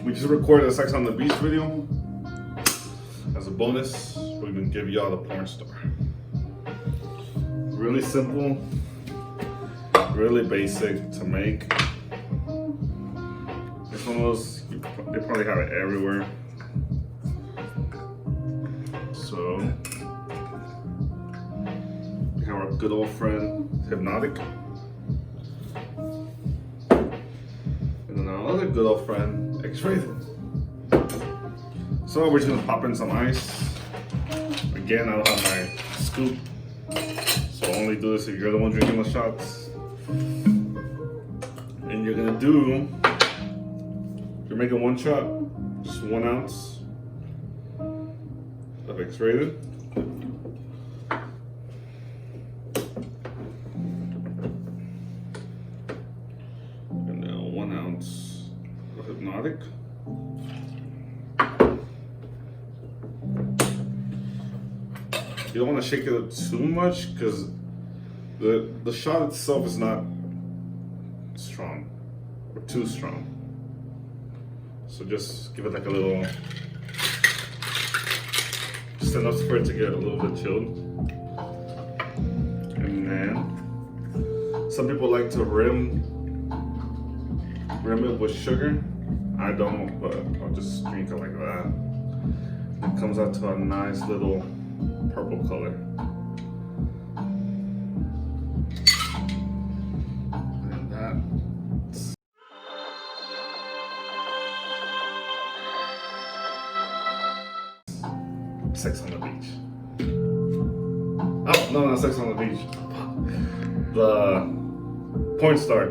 We just recorded a Sex on the Beach video. As a bonus, we're gonna give y'all the Pornstar. Really simple, really basic to make. It's one of those, they probably have it everywhere. So, we have our good old friend, HPNOTIQ. And then our other good old friend, X-Rated. So we're just gonna pop in some ice. Again, I don't have my scoop, so I'll only do this if you're the one drinking the shots. And you're gonna do, you're making one shot, just 1 ounce of X-Rated. And now 1 ounce of HPNOTIQ. You don't want to shake it up too much because the shot itself is not strong or too strong. So just give it like a little, just enough for it to get a little bit chilled. And then some people like to rim it with sugar. I don't, but I'll just drink it like that. It comes out to a nice little purple color. And that's Sex on the Beach. Oh, no, not Sex on the Beach. The Pornstar.